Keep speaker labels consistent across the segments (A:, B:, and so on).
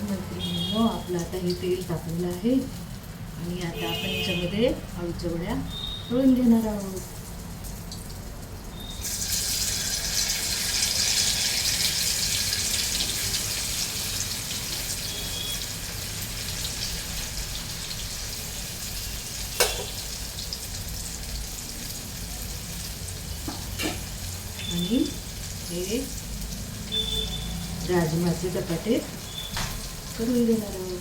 A: तर मैत्रिणींनो, आपलं आता हे तेल तापलेलं आहे आणि आता आपण याच्यामध्ये अळूच्या वड्या तळून घेणार आहोत. आणि हे राजमाचे धपाटे करून घेणार आहोत.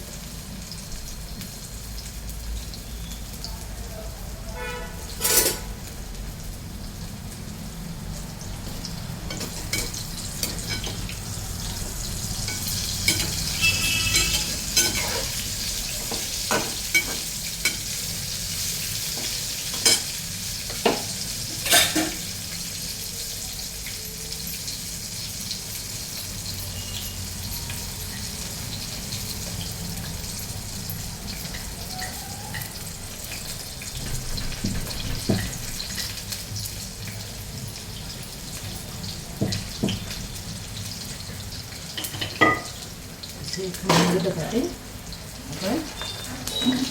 A: खमंग धपाटे आपण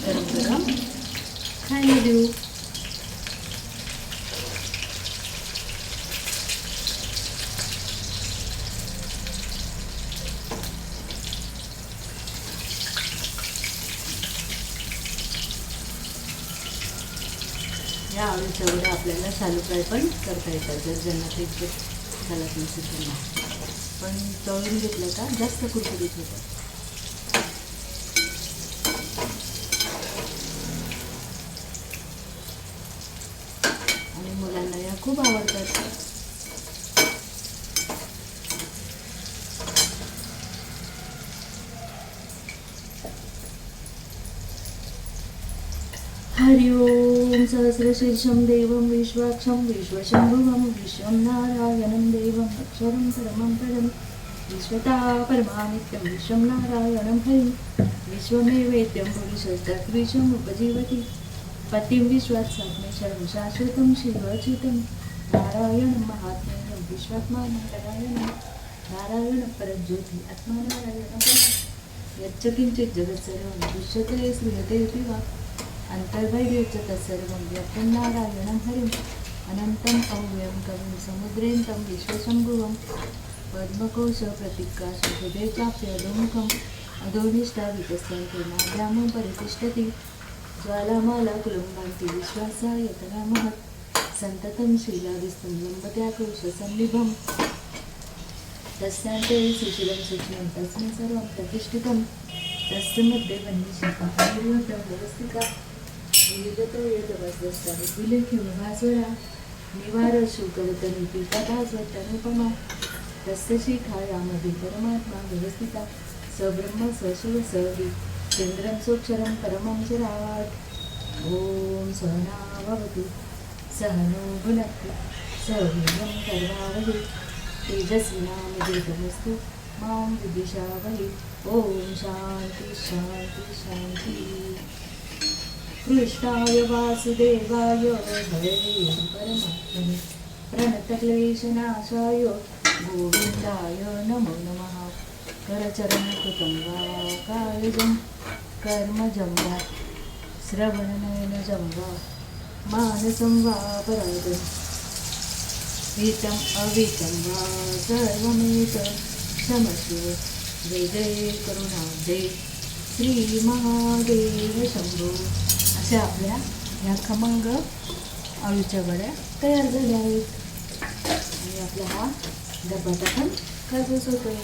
A: गरम गरम खायला देऊ. या आळूच्या वड्या आपल्याला शालू फ्राय पण करता येतात, जर ज्यांना ते चालत नसेल त्यांना. पण तळून घेतलं का जास्त कुरकुरीत होतं. आणि मुलांना या खूप आवडतात. हरि ओम सहस्रशीर्षं देवं विश्वाक्षं विश्वशंभुवं विश्वं नारायणं देवं अक्षरं परमं पदं विश्वता परमानित्यं विश्वं नारायणं हरिं विश्वमेवेद्यं पुरुषस्तात् विश्वम् उपजीवति पतिं विश्वात् सात्मेश्वरं शाश्वतं शिवचितं नारायणं महात्मेयं विश्वात्मानं नारायणं नारायणं परज्योति आत्मा नारायणं परं यच्चकिञ्चित् जगत्सर्वं दृश्यते श्रूयते इति वा अंतर्बहिर्यच्च तत्सर्वं व्याप्तं नारायणं हरिम् अनन्तम् अव्ययं कविं समुद्रेन्तं विश्वशम्भुवं पद्मकोशप्रतिकाशहृदे चाप्य अधोमुखम् अधोनिष्ठावितस्यन्ते नाभ्यां परितिष्ठति ज्वालामालाकुलुम्भान्ति विश्वासायतना महत् सन्ततं शीलादिस्तं लम्बत्याक्रोशसन्निभं तस्यान्ते सुशीलं सूक्ष्मं तस्मिन् सर्वं प्रतिष्ठितं तस्य मध्ये वह्निशिल्पं व्यवस्थिता विविधतो यदवस्ता विलेख्यभास्वरा निवार शुकवतनी पीठाभास्वतनुपमा तस्य शिखायामध्ये परमात्मा व्यवस्थिता सब्रह्म सशिव सवि चंद्रं सोक्षरं परमं चिरात्. ओम सहना भवतु सहनो भुनक्तु सह वीर्यं कर्वावहै तेजस्विनामधीतमस्तु मां विद्विषावहै. ओम शांती शांती शांती. कृष्णाय वासुदेवाय हरे परमात्मने प्रणतक्लेशनाशाय गोविन्दाय नमो नमः. करचरणकृतं वा कायजं कर्मजं वा श्रवणनयनजं वा मानसं वा परादं हितम् अवितं वा सर्वमेतं क्षमस्व. जय जय करुणाब्धे श्री महादेव शंभो. अशा आपल्या ह्या खमंग अळूच्या वड्या तयार झाल्या आहेत आणि आपला हा धपाटा पण खरपूस होतोय.